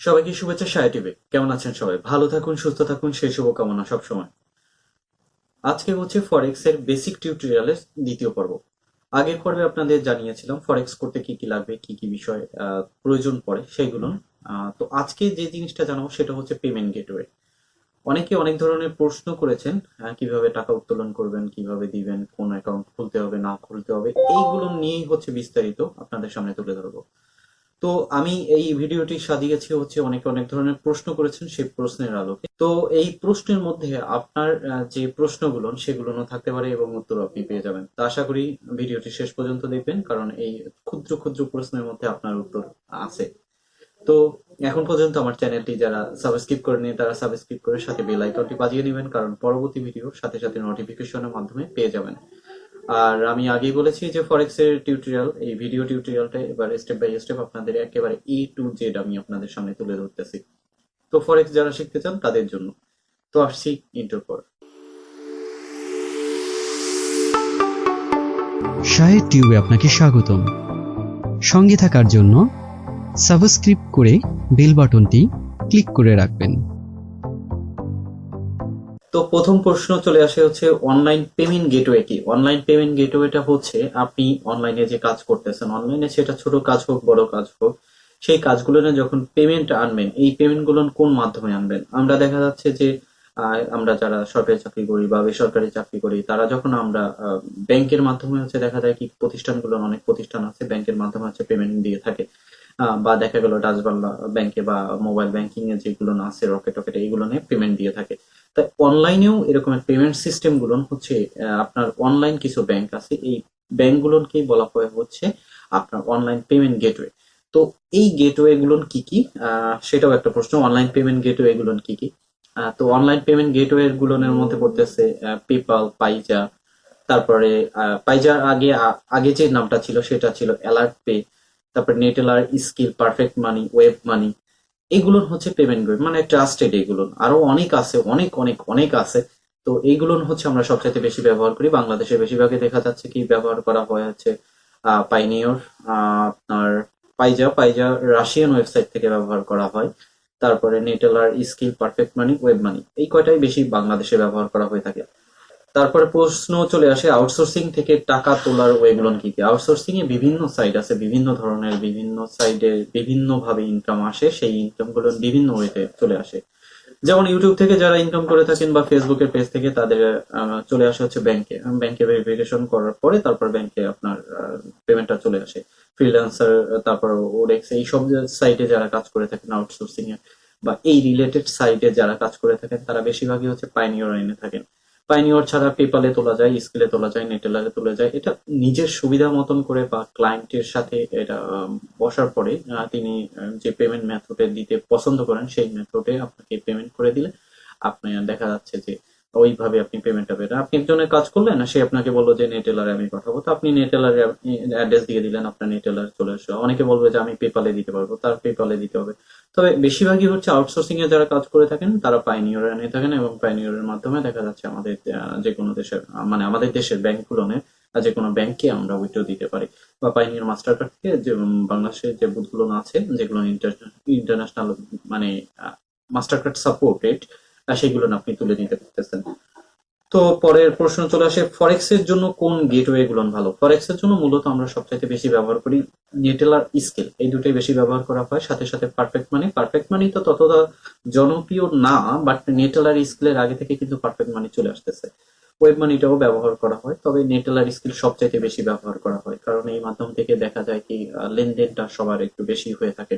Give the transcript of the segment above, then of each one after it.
সবাইকে শুভেচ্ছা SahedTube। কেমন আছেন সবাই? ভালো থাকুন, সুস্থ থাকুন, সেই শুভকামনা সবসময়। আজকে হচ্ছে ফরেক্স এর বেসিক টিউটোরিয়ালের দ্বিতীয় পর্ব। আগের পর্বে আপনাদের জানিয়েছিলাম ফরেক্স করতে কি কি লাগবে, কি কি বিষয় প্রয়োজন পড়ে সেইগুলো। তো আজকে যে জিনিসটা জানাবো সেটা হচ্ছে পেমেন্ট গেটওয়ে। অনেকে অনেক ধরনের প্রশ্ন করেছেন, কিভাবে টাকা উত্তোলন করবেন, কিভাবে দিবেন, কোন অ্যাকাউন্ট খুলতে হবে না খুলতে হবে, এইগুলো নিয়েই হচ্ছে বিস্তারিত আপনাদের সামনে তুলে ধরবো। তো আমি এই ভিডিওটি সাজিয়েছি হচ্ছে অনেকে অনেক ধরনের প্রশ্ন করেছেন সেই প্রশ্নের আলোকে। তো এই প্রশ্নের মধ্যে আপনার যে প্রশ্নগুলো সেগুলো থাকতে পারে এবং উত্তর আপনি পেয়ে যাবেন। তা আশা করি ভিডিওটি শেষ পর্যন্ত দেখবেন, কারণ এই ক্ষুদ্র ক্ষুদ্র প্রশ্নের মধ্যে আপনার উত্তর আছে। তো এখন পর্যন্ত আমার চ্যানেলটি যারা সাবস্ক্রাইব করেনি তারা সাবস্ক্রাইব করে সাথে বেল আইকনটি বাজিয়ে নেবেন, কারণ পরবর্তী ভিডিও সাথে সাথে নোটিফিকেশনের মাধ্যমে পেয়ে যাবেন। আর আমি আগেই বলেছি যে ফরেক্স এর টিউটোরিয়াল, এই ভিডিও টিউটোরিয়ালটা এবার স্টেপ বাই স্টেপ আপনাদের একেবারে A to Z আমি আপনাদের সামনে তুলে ধরতেছি। তো ফরেক্স যারা শিখতে চান তাদের জন্য। তো আসছি ইন্টার পর। শাহেদ টিউবে আপনাকে স্বাগতম। সঙ্গে থাকার জন্য সাবস্ক্রাইব করে বেল বাটনটি ক্লিক করে রাখবেন। তো প্রথম প্রশ্ন চলে আসে হচ্ছে অনলাইন পেমেন্ট গেটওয়ে কি? অনলাইন পেমেন্ট গেটওয়েটা হচ্ছে আপনি অনলাইনে যে কাজ করতেছেন, অনলাইনে সেটা ছোট কাজ হোক বড় কাজ হোক, সেই কাজগুলো যখন পেমেন্ট আনবেন, এই পেমেন্ট গুলো কোন মাধ্যমে আনবেন? আমরা দেখা যাচ্ছে যে আমরা যারা সরকারি চাকরি করি বা বেসরকারি চাকরি করি, তারা যখন আমরা ব্যাংকের মাধ্যমে হচ্ছে দেখা যায় কি প্রতিষ্ঠানগুলো, অনেক প্রতিষ্ঠান আছে ব্যাংকের মাধ্যমে হচ্ছে পেমেন্ট দিয়ে থাকে। বা দেখা গেল ডাচবাংলা ব্যাংকে বা মোবাইল ব্যাংকিং এ যেগুলো আছে রকেট টকেট এইগুলো নিয়ে পেমেন্ট দিয়ে থাকে। তাই অনলাইনেও এরকম পেমেন্ট সিস্টেম গুলো হচ্ছে আপনার অনলাইন কিছু ব্যাংক আছে, এই ব্যাংক গুলোকেই বলা হয় হচ্ছে আপনার অনলাইন পেমেন্ট গেটওয়ে। তো এই গেটওয়ে গুলো কি কি, সেটাও একটা প্রশ্ন। অনলাইন পেমেন্ট গেটওয়ে গুলো কি কি? তো অনলাইন পেমেন্ট গেটওয়ে গুলোর মধ্যে পড়তেছে পেপাল, পাইজা, তারপরে পাইজার আগে আগে যে নামটা ছিল সেটা ছিল অ্যালার্ট পে, তারপর নেটেলার, স্কিল, পারফেক্ট মানি, ওয়েব মানি। এগুলো হচ্ছে পেমেন্ট গেটওয়ে, মানে ট্রাস্টেড। এগুলো আরো অনেক আছে, অনেক অনেক অনেক আছে। তো এইগুলো হচ্ছে আমরা সবচেয়ে বেশি ব্যবহার করি। বাংলাদেশে বেশিরভাগই দেখা যাচ্ছে কি ব্যবহার করা হয় হচ্ছে পাইনিয়র, আপনার পাইজা। পাইজা রাশিয়ান ওয়েবসাইট থেকে ব্যবহার করা হয়। তারপরে নেটেলার, স্কিল, পারফেক্ট মানি, ওয়েব মানি, এই কয়টাই বেশি বাংলাদেশে ব্যবহার করা হয়ে থাকে। তারপরে প্রশ্ন চলে আসে আউটসোর্সিং থেকে টাকা তোলার ওয়েগুলো কি কি? আউটসোর্সিং এ বিভিন্ন সাইট আছে, বিভিন্ন ধরনের, বিভিন্ন সাইডে বিভিন্ন ভাবে ইনকাম আসে, সেই ইনকাম গুলো বিভিন্ন ওয়েতে চলে আসে। যেমন ইউটিউব থেকে যারা ইনকাম করে থাকেন বা ফেসবুকের পেজ থেকে, তাদের চলে আসে হচ্ছে ব্যাংকে। ব্যাংকে ভেরিফিকেশন করার পরে তারপর ব্যাংকে আপনার পেমেন্টটা চলে আসে। ফ্রিল্যান্সার, তারপর ওরেক্স, এইসব সাইটে যারা কাজ করে থাকেন আউটসোর্সিং এ বা এই রিলেটেড সাইটে যারা কাজ করে থাকেন, তারা বেশিরভাগই হচ্ছে পাইনিয়র লাইনে থাকেন। পাইনিয়র ছাড়া পেপালে তোলা যায়, স্কিলে তোলা যায়, নেটেলারে তোলা যায়। এটা নিজের সুবিধা মতন করে বা ক্লায়েন্টের সাথে এটা বসার পরে তিনি যে পেমেন্ট মেথডে দিতে পছন্দ করেন সেই মেথডে আপনাকে পেমেন্ট করে দিলে আপনি দেখা যাচ্ছে যে ওইভাবে আপনি পেমেন্টটা পেলেন। আপনি একজনের কাজ করলেন না, সে আপনাকে বললো যে নেটেলারে আমি পাঠাবো, তো আপনি নেটেলারে অ্যাড্রেস দিয়ে দিলেন, আপনার নেটেলার চলে আসলো। অনেকে বলবে যে আমি পেপালে দিতে পারবো, তার পেপালে দিতে হবে। তবে বেশিরভাগই হচ্ছে আউটসোর্সিং এ যারা কাজ করে থাকেন তারা পাইনিয়রে নিয়ে থাকেন, এবং পাইনিয়রের মাধ্যমে দেখা যাচ্ছে আমাদের যে কোনো দেশের, মানে আমাদের দেশের ব্যাংকগুলো যে কোনো ব্যাংকে আমরা উইথড্র দিতে পারি। বা পাইনিয়র মাস্টার কার্ড থেকে যে বাংলাদেশের যে বুথগুলো আছে যেগুলো ইন্টারন্যাশনাল, মানে মাস্টার কার্ড সাপোর্টেড, সেগুলো আপনি তুলে নিতে পারতেছেন। তো পরের প্রশ্ন চলে আসে ফরেক্স এর জন্য কোন গেটওয়ে গুলো ভালো? ফরেক্স এর জন্য মূলত আমরা সবচাইতে বেশি ব্যবহার করি নেটেলার, স্কেল, এই দুটোই বেশি ব্যবহার করা হয়। সাথে সাথে পারফেক্ট মানি। পারফেক্ট মানি তো ততটা জনপ্রিয় না, বাট নেটেলার, স্কেলের আগে থেকে কিন্তু পারফেক্ট মানি চলে আসতেছে। ওয়েব মানিটাও ব্যবহার করা হয়, তবে নেটেলার, স্কিল সবচাইতে বেশি ব্যবহার করা হয়, কারণ এই মাধ্যম থেকে দেখা যায় কি লেনদেনটা সবার একটু বেশি হয়ে থাকে।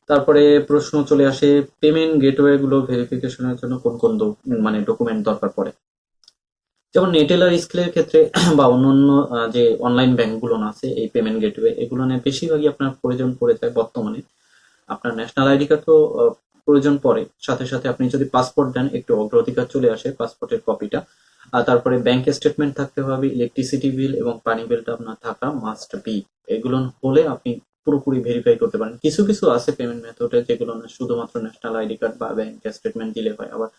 তারপরে প্রশ্ন চলে আসে পেমেন্ট গেটওয়ে গুলো ভেরিফিকেশনের জন্য কোন কোন মানে ডকুমেন্ট দরকার পড়ে? যেমন নেটেলার, স্কিলের ক্ষেত্রে বা অন্যান্য যে অনলাইন ব্যাংক গুলো আছে, এই পেমেন্ট গেটওয়ে এগুলো বেশিরভাগই আপনার প্রয়োজন পড়ে যায় বর্তমানে। আপনার ন্যাশনাল আইডি কার্ড তো প্রয়োজন পড়ে, সাথে সাথে আপনি যদি পাসপোর্ট দেন একটু অগ্রাধিকার চলে আসে পাসপোর্টের কপিটা। আর তারপরে ব্যাংক স্টেটমেন্ট থাকতে হবে, ইলেকট্রিসিটি বিল এবং পানি বিলটা আপনার থাকা মাস্ট বি। এগুলো হলে আপনি পুরোপুরি ভেরিফাই করতে পারেন। কিছু কিছু আছে পেমেন্ট মেথডে যেগুলো না শুধুমাত্র ন্যাশনাল আইডি কার্ড বা ব্যাংক স্টেটমেন্ট দিলে হয়। আবার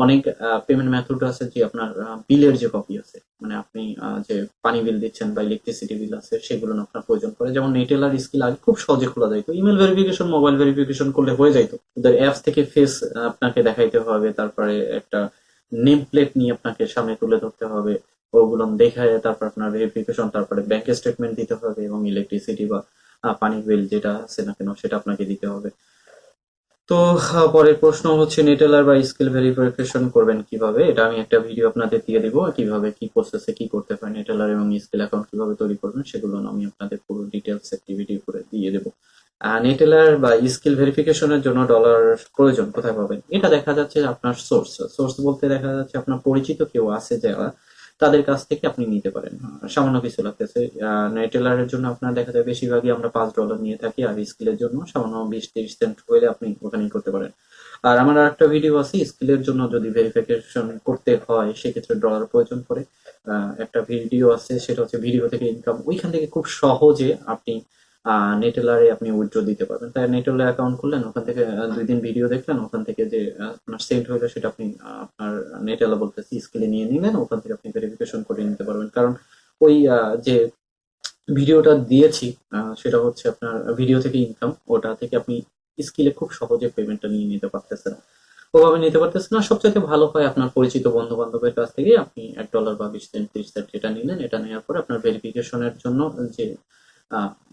অনেক পেমেন্ট মেথড আছে যে আপনার বিলের যে কপি আছে, মানে আপনি যে পানি বিল দিচ্ছেন বা ইলেকট্রিসিটি বিল আছে সেগুলো না আপনার প্রয়োজন পড়ে। যেমন নেটেলার স্কিল আগে খুব সহজে খোলা যাইতো, ইমেল ভেরিফিকেশন মোবাইল ভেরিফিকেশন করলে হয়ে যাইতো। ওদের অ্যাপস থেকে ফেস আপনাকে দেখাইতে হবে, তারপরে একটা নেম প্লেট নিয়ে আপনাকে সামনে তুলে ধরতে হবে, ওগুলো দেখায় তারপর আপনার ভেরিফিকেশন, তারপরে ব্যাংক স্টেটমেন্ট দিতে হবে এবং ইলেকট্রিসিটি বা পানির বিল যেটা আছে না কেন সেটা আপনাকে দিতে হবে। তো পরের প্রশ্ন হচ্ছে নেটেলার বা স্কিল ভেরিফিকেশন করবেন কিভাবে, এটা আমি একটা ভিডিও আপনাদের দিয়ে দিব, কিভাবে কি প্রসেসে কি করতে হয় নেটেলার এবং স্কিল অ্যাকাউন্ট কিভাবে তৈরি করবেন সেগুলো আমি আপনাদের পুরো ডিটেলস একটি ভিডিও করে দিয়ে দেবো। নেটেলার বা স্কিল ভেরিফিকেশনের জন্য ডলার প্রয়োজন কোথায় পাবেন, এটা দেখা যাচ্ছে আপনার সোর্স। সোর্স বলতে দেখা যাচ্ছে আপনার পরিচিত কেউ আছে যারা, তাদের কাছ থেকে আপনি নিতে পারেন। সামান্য কিছু লাগতেছে। নেটেলারের জন্য আপনার দেখা যায় বেশিরভাগই আমরা $5 নিয়ে থাকি, আর স্কিলের জন্য সামান্য 20-30 সেন্ট হলে আপনি ওখানেই করতে পারেন। আর আমার আরেকটা ভিডিও আছে স্কিলের জন্য যদি ভেরিফিকেশন করতে হয় সেক্ষেত্রে ডলার প্রয়োজন পড়ে, একটা ভিডিও আছে, সেটা হচ্ছে ভিডিও থেকে ইনকাম। ওইখান থেকে খুব সহজে আপনি নেটেলারে আপনি উইথড্র দিতে পারবেন। তাই নেটেলার অ্যাকাউন্ট খুললেন, ওখান থেকে 2 দিন ভিডিও দেখলেন, ওখান থেকে যে আপনার সেন্ড হইলো সেটা আপনি আপনার নেটেলার বলতেছি স্কিলে নিয়ে নিলেন, ওখান থেকে আপনি ভেরিফিকেশন করে নিতে পারবেন। কারণ ওই যে ভিডিওটা দিয়েছি সেটা হচ্ছে আপনার ভিডিও থেকে ইনকাম, ওটা থেকে আপনি স্কিলে খুব সহজে পেমেন্টটা নিয়ে নিতে পারতেছেন। ওভাবে নিতে পারতেছেন না, সবচাইতে ভালো হয় আপনার পরিচিত বন্ধু বান্ধবের কাছ থেকে আপনি $1 বা 20 সেন্ট 30 সেন্ট এটা নিলেন, এটা নেওয়ার পর আপনার ভেরিফিকেশনের জন্য যে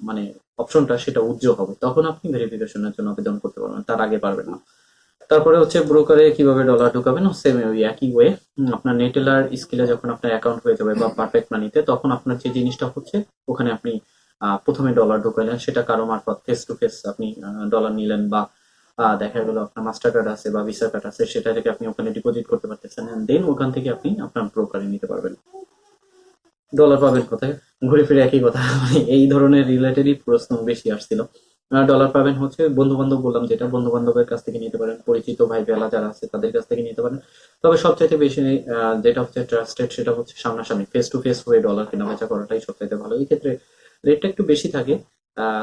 মানে অপশনটা সেটা উজ্জ্বল হবে, তখন আপনি ভেরিফিকেশনের জন্য আবেদন করতে পারবেন, তার আগে পারবেন না। তারপরে হচ্ছে ব্রোকারে কিভাবে ডলার ঢুকাবেন, সেম ওই একই ওয়ে। আপনার নেটেলার স্কিলে যখন আপনার অ্যাকাউন্ট হয়ে যাবে বা পারফেক্ট মানিতে, তখন আপনার যে জিনিসটা হচ্ছে ওখানে আপনি প্রথমে ডলার ঢুকাইলেন, সেটা কারো মারফত ফেস টু ফেস আপনি ডলার নিলেন, বা দেখা গেল আপনার মাস্টার কার্ড আছে বা ভিসা কার্ড আছে, সেটা থেকে আপনি ওখানে ডিপোজিট করতে পারতেছেন, দেন ওখান থেকে আপনি আপনার ব্রোকারে নিতে পারবেন। ডলার পাবেন কোথায়, ঘুরে ফিরে একই কথা। মানে এই ধরনের রিলেটেডই প্রশ্ন বেশি আসছিল। ডলার পাবেন হচ্ছে বন্ধু বান্ধব, বললাম যেটা, বন্ধু বান্ধবের কাছ থেকে নিতে পারেন, পরিচিত ভাই বেলা যারা আছে তাদের কাছ থেকে নিতে পারেন। তবে সবচাইতে বেশি যেটা হচ্ছে ট্রাস্টেড সেটা হচ্ছে সামনাসামনি ফেস টু ফেস হয়ে ডলার কেনা বেচা করাটাই সবচাইতে ভালো। এই ক্ষেত্রে রেটটা একটু বেশি থাকে,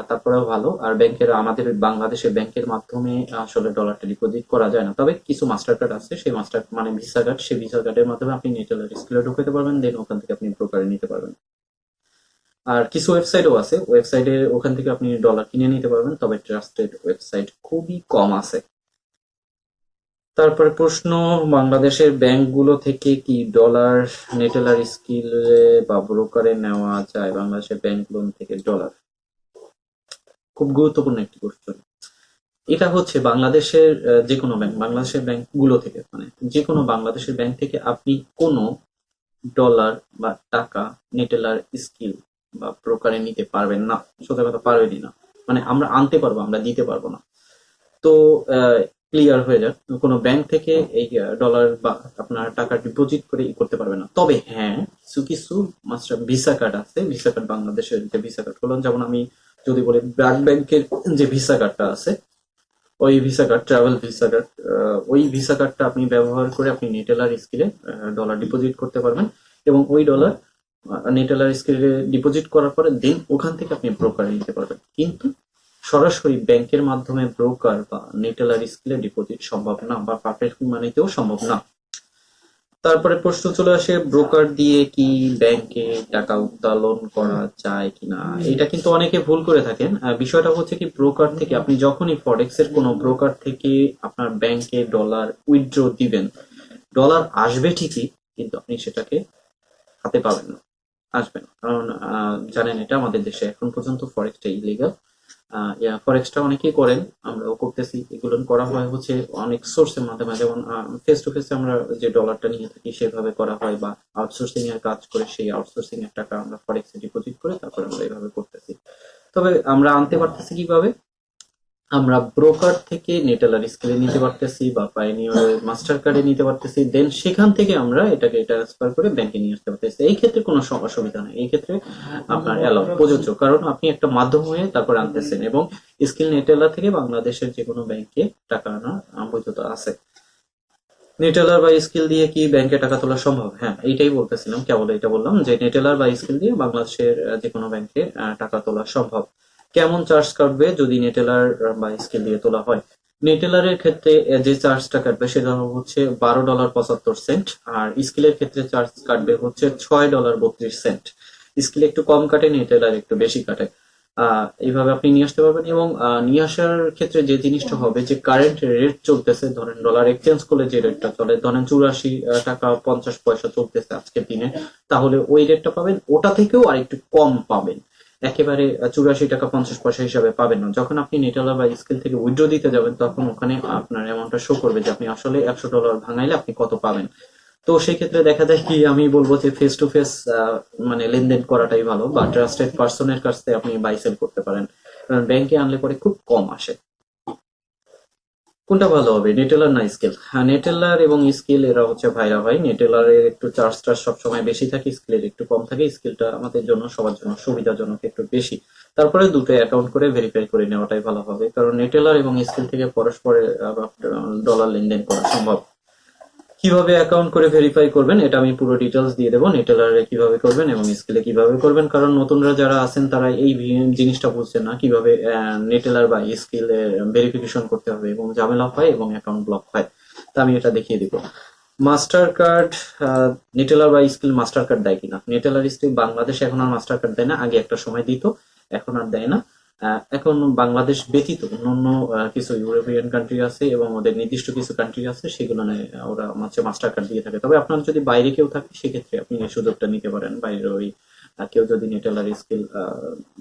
তারপরেও ভালো। আর ব্যাংকের, আমাদের বাংলাদেশের ব্যাংকের মাধ্যমে আসলে ডলারটা ডিপোজিট করা যায় না, তবে কিছু মাস্টার কার্ড আছে, সেই মাস্টার মানে ভিসা কার্ড, সেই ভিসা কার্ডের মাধ্যমে আপনি নেটেলার স্কিলে ঢুকাতে পারবেন, দেন ওখান থেকে আপনি ব্রোকারে নিতে পারবেন। আর কিছু ওয়েবসাইটও আছে, ওয়েবসাইটে ওখান থেকে আপনি ডলার কিনে নিতে পারবেন, তবে ট্রাস্টেড ওয়েবসাইট খুবই কম আছে। তারপরে প্রশ্ন, বাংলাদেশের ব্যাংকগুলো থেকে কি ডলার নেটেলার স্কিলে বা ব্রোকারে নেওয়া যায়? বাংলাদেশের ব্যাংকগুলো থেকে ডলার, খুব গুরুত্বপূর্ণ একটি কোশ্চেন। এটা হচ্ছে বাংলাদেশের যে কোনো ব্যাংক, বাংলাদেশের ব্যাংকগুলো থেকে মানে যে কোনো বাংলাদেশের ব্যাংক থেকে আপনি কোনো ডলার বা টাকা নেটেলার স্কিল বা ব্রোকারে নিতে পারবেন না, সোজা কথা পারবেনই না। মানে আমরা আনতে পারবো, আমরা দিতে পারবো না। তো ক্লিয়ার হয়ে যাক, কোনো ব্যাংক থেকে এই ডলার বা আপনার টাকা ডিপোজিট করে করতে পারবে না। তবে হ্যাঁ, কিছু কিছু মাস্টার ভিসা কার্ড আছে, ভিসা কার্ড বাংলাদেশের যে ভিসা কার্ড গুলো, যেমন আমি যদি বলি ব্র্যাক ব্যাংকের যে ভিসা কার্ডটা আছে, ওই visa card, travel visa card, ওই ভিসা কার্ডটা আপনি ব্যবহার করে আপনি নেটেলার স্কিলে ডলার ডিপোজিট করতে পারবেন, এবং ওই ডলার নেটেলার স্কিলে ডিপোজিট করার পরে দেন ওখান থেকে আপনি ব্রোকারে নিতে পারবেন। কিন্তু সরাসরি ব্যাংকের মাধ্যমে ব্রোকার বা নেটেলার স্কিলে ডিপোজিট সম্ভব না, বা পারফেক্ট মানিতেও সম্ভব না। তারপরে প্রশ্ন চলে আসে, ব্রোকার দিয়ে কি ব্যাংকে টাকা উত্তোলন করা যায় কিনা। এটা কিন্তু অনেকে ভুল করে থাকেন। বিষয়টা হচ্ছে কি, ব্রোকার থেকে আপনি যখনই ফরেক্স এর কোনো ব্রোকার থেকে আপনার ব্যাংকে ডলার উইথড্র দিবেন, ডলার আসবে ঠিকই, কিন্তু আপনি সেটাকে হাতে পাবেন না, আসবে না। কারণ জানেন এটা আমাদের দেশে এখন পর্যন্ত ফরেক্সটা ইলিগাল। ফরেক্সটা অনেকেই করেন, আমরাও করতেছি। এগুলো করা হয় হচ্ছে অনেক সোর্সের মাধ্যমে, যেমন ফেস টু ফেস আমরা যে ডলারটা নিয়ে থাকি সেভাবে করা হয়, বা আউটসোর্সিং এর কাজ করে সেই আউটসোর্সিং এর টাকা আমরা ফরেক্সে ডিপোজিট করে তারপরে আমরা এইভাবে করতেছি। তবে আমরা আনতে পারতেছি কিভাবে, আমরা ব্রোকার থেকে নেটেলার স্কিলে নিতে পারতেছি বা পাইনিয়র মাস্টার কার্ডে নিতে পারতেছি, দেন সেখান থেকে আমরা এটাকে ট্রান্সফার করে ব্যাংকে নিয়ে আসতে পারতেছি। এই ক্ষেত্রে কোনো অসুবিধা নেই, এই ক্ষেত্রে আপনার অ্যালাউ প্রযোজ্য, কারণ আপনি একটা মাধ্যম হয়ে তারপর আনতেছেন, এবং স্কিল নেটেলার থেকে বাংলাদেশের যে কোনো ব্যাংকে টাকা আনা বৈধতা আছে। নেটেলার বা স্কিল দিয়ে কি ব্যাংকে টাকা তোলা সম্ভব? হ্যাঁ, এইটাই বলতেছিলাম, কেবল এটা বললাম যে নেটেলার বা স্কিল দিয়ে বাংলাদেশের যে কোনো ব্যাংকে টাকা তোলা সম্ভব। কেমন চার্জ কাটবে যদি নেটেলার বা স্কেল দিয়ে তোলা হয়? নেটেলারের ক্ষেত্রে যে চার্জটা কাটবে সেটা হচ্ছে $12.75, আর স্কেলের ক্ষেত্রে চার্জ কাটবে হচ্ছে $6.32। স্কেল একটু কম কাটে, নেটেলার একটু বেশি কাটে। এইভাবে আপনি নিয়ে আসতে পারবেন, এবং নিয়ে আসার ক্ষেত্রে যে জিনিসটা হবে যে কারেন্ট রেট চলতেছে, ধরেন ডলার এক্সচেঞ্জ করলে যে রেটটা চলে, ধরেন 84 টাকা 50 পয়সা চলতেছে আজকের দিনে, তাহলে ওই রেটটা পাবেন, ওটা থেকেও আর একটু কম পাবেন। একেবারে 84 টাকা 50 পয়সা হিসাবে পাবেন না। যখন আপনি নেটেলা বা স্কেল থেকে উইথড্র দিতে যাবেন, তখন ওখানে আপনার অ্যামাউন্টটা শো করবে যে আপনি আসলে $100 ভাঙাইলে আপনি কত পাবেন। তো সেই ক্ষেত্রে দেখা যায় কি, আমি বলবো যে ফেস টু ফেস মানে লেনদেন করাটাই ভালো, বা ট্রাস্টেড পার্সনের কাছ থেকে আপনি বাই সেল করতে পারেন, কারণ ব্যাংকে আনলে পরে খুব কম আসে। কোনটা ভালো হবে, নেটেলার না স্কেল? হ্যাঁ, নেটেলার এবং স্কেল এরা হচ্ছে ভাইরা ভাই। নেটেলারের একটু চার্জটা সবসময় বেশি থাকে, স্কেলের একটু কম থাকে। স্কেলটা আমাদের জন্য, সবার জন্য সুবিধাজনক একটু বেশি। তারপরে দুটো অ্যাকাউন্ট করে ভেরিফাই করে নেওয়াটাই ভালো হবে, কারণ নেটেলার এবং স্কেল থেকে পরস্পরের ডলার লেনদেন করা সম্ভব। কিভাবে অ্যাকাউন্ট করে ভেরিফাই করবেন এটা আমি পুরো ডিটেলস দিয়ে দেবো, নেটেলারে কিভাবে করবেন এবং স্কেলে কিভাবে করবেন, কারণ নতুনরা যারা আছেন তারা এই জিনিসটা বুঝছেন না কিভাবে নেটেলার বা স্কেলে ভেরিফিকেশন করতে হবে, এবং ঝামেলা হয় এবং অ্যাকাউন্ট ব্লক হয়। তা আমি এটা দেখিয়ে দিব। মাস্টার কার্ড, নেটেলার বা স্কিল মাস্টার কার্ড দেয় কিনা? নেটেলার স্কিল বাংলাদেশ এখন আর মাস্টার কার্ড দেয় না, আগে একটা সময় দিত, এখন আর দেয় না। এখন বাংলাদেশ ব্যতীত অন্যান্য কিছু ইউরোপিয়ান কান্ট্রি আছে এবং ওদের নির্দিষ্ট কিছু কান্ট্রি আছে, সেগুলো ওরা হচ্ছে মাস্টার কার্ড দিয়ে থাকে। তবে আপনার যদি বাইরে কেউ থাকে সেক্ষেত্রে আপনি এই সুযোগটা নিতে পারেন। বাইরে ওই কেউ যদি নেটেলার স্কিল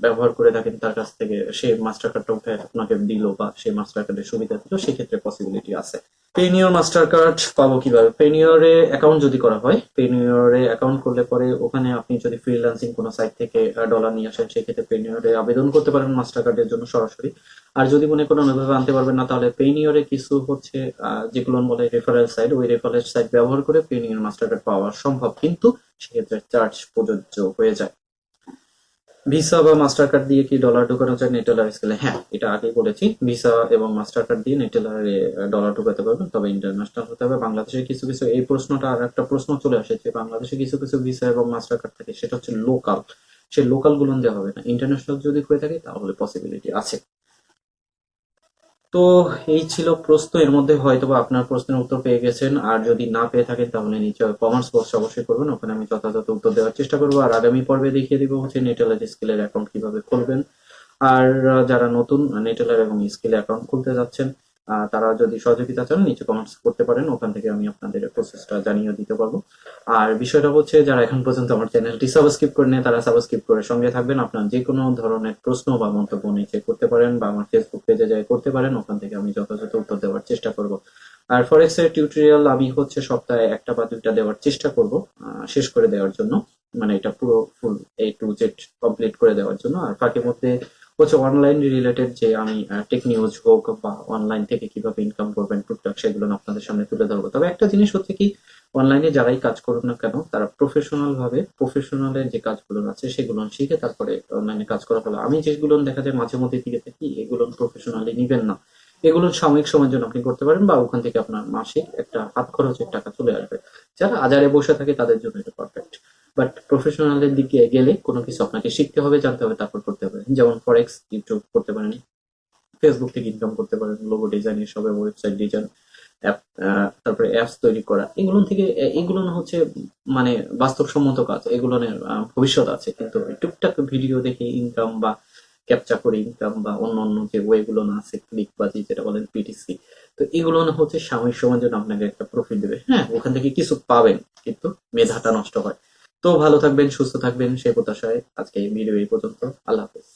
ব্যবহার করে থাকেন, তার কাছ থেকে সে মাস্টার কার্ডটা উঠে আপনাকে দিল বা সেই মাস্টার কার্ডের সুবিধা দিল, সেক্ষেত্রে পসিবিলিটি আছে। পেনিয়র মাস্টার কার্ড পাবো কিভাবে? পেনিয়রে অ্যাকাউন্ট যদি করা হয়, পেনিয়রে অ্যাকাউন্ট করলে পরে ওখানে আপনি যদি ফ্রিল্যান্সিং কোনো সাইট থেকে ডলার নিয়ে আসেন, সেক্ষেত্রে পেনিয়রে আবেদন করতে পারেন মাস্টার কার্ডের জন্য সরাসরি। আর যদি মনে করেন ওইভাবে আনতে পারবেন না, তাহলে পেনিয়রে কিছু হচ্ছে যেগুলো বলে রেফারেল সাইট, ওই রেফারেল সাইট ব্যবহার করে পেনিয়র মাস্টার কার্ড পাওয়া সম্ভব, কিন্তু সেক্ষেত্রে চার্জ প্রযোজ্য হয়ে যায়। ভিসা বা মাস্টার কার্ড দিয়ে কি ডলার ঢুকানো যায় নেটেলার স্কেলে? হ্যাঁ, এটা আগেই বলেছি, ভিসা এবং মাস্টার কার্ড দিয়ে নেটেলারে ডলার ঢুকাতে পারবেন, তবে ইন্টারন্যাশনাল হতে হবে। বাংলাদেশে কিছু কিছু, এই প্রশ্নটা আর একটা প্রশ্ন চলে আসে যে বাংলাদেশে কিছু কিছু ভিসা এবং মাস্টার কার্ড থাকে, সেটা হচ্ছে লোকাল, সেই লোকাল গুলো দেওয়া হবে না। ইন্টারন্যাশনাল যদি হয়ে থাকে তাহলে পসিবিলিটি আছে। তো এই ছিল প্রশ্ন, এর মধ্যে হয়তোবা আপনার প্রশ্নের উত্তর পেয়ে গেছেন, আর যদি না পেয়ে থাকেন তাহলে নিচে কমেন্টস বক্সে অবশ্যই করবেন, ওখানে আমি যথাযথ উত্তর দেওয়ার চেষ্টা করবো। আর আগামী পর্বে দেখিয়ে দিব হচ্ছে নেটেলার স্কিলের অ্যাকাউন্ট কিভাবে খুলবেন। আর যারা নতুন নেটেলার এবং স্কিলে অ্যাকাউন্ট খুলতে যাচ্ছেন, তারা যদি সহযোগিতা চান নিচে কমেন্টস করতে পারেন, ওখান থেকে আমি আপনাদের প্রসেসটা জানিয়ে দিতে পারবো। আর বিষয়টা হচ্ছে, যারা এখন পর্যন্ত আমার চ্যানেলটি সাবস্ক্রাইব করে নেয় তারা সাবস্ক্রাইব করে সঙ্গে থাকবেন। আপনার যে কোনো ধরনের প্রশ্ন বা মন্তব্য নিচে করতে পারেন, বা আমার ফেসবুক পেজে যায় করতে পারেন, ওখান থেকে আমি যথাযথ উত্তর দেওয়ার চেষ্টা করব। আর ফরেক্স এর টিউটোরিয়াল আমি হচ্ছে সপ্তাহে একটা বা দুইটা দেওয়ার চেষ্টা করব, শেষ করে দেওয়ার জন্য, মানে এটা পুরো ফুল A to Z কমপ্লিট করে দেওয়ার জন্য। আর ফাঁকে মধ্যে হচ্ছে অনলাইন রিলেটেড যে আমি টেক নিউজ হোক বা অনলাইন থেকে কিভাবে ইনকাম করবেন টুকটাক, সেগুলো আপনাদের সামনে তুলে ধরবো। তবে একটা জিনিস হচ্ছে কি, অনলাইনে যারাই কাজ করুন না কেন, তারা প্রফেশনাল ভাবে প্রফেশনালের যে কাজগুলো আছে সেগুলো শিখে তারপরে অনলাইনে কাজ করা ভালো। আমি যেগুলো দেখা যায় মাঝে মধ্যে দিকে থাকি, এগুলো প্রফেশনালি নিবেন না। এগুলো সাময়িক সময়ের জন্য আপনি করতে পারেন, বা ওখান থেকে আপনার মাসিক একটা হাত খরচের টাকা চলে আসবে। যারা আজারে বসে থাকে তাদের জন্য এটা পারফেক্ট। বাট প্রফেশনালের দিকে গেলে কোনো কিছু আপনাকে শিখতে হবে, জানতে হবে, তারপর করতে হবে। যেমন ফরেক্স ইউটিউব করতে পারেন, ফেসবুক থেকে ইনকাম করতে পারেন, লোগো ডিজাইন এসব, ওয়েবসাইট ডিজাইন, অ্যাপ, তারপরে অ্যাপস তৈরি করা, এগুলো থেকে এগুলো হচ্ছে মানে বাস্তবসম্মত কাজ, এগুলো ভবিষ্যৎ আছে। কিন্তু টুকটাক ভিডিও দেখে ইনকাম বা ক্যাপচা করে ইনকাম বা অন্য অন্য যে ওয়ে গুলো না আছে, ক্লিক বাজি যেটা বলেন, পিটিসি, তো এগুলো হচ্ছে সাময়িক সময়ের জন্য আপনাকে একটা প্রফিট দেবে। হ্যাঁ, ওখান থেকে কিছু পাবেন, কিন্তু মেধাটা নষ্ট হয়। তো ভালো থাকবেন, সুস্থ থাকবেন সেই প্রত্যাশায় আজকে এই ভিডিও এই পর্যন্ত। আল্লাহ হাফেজ।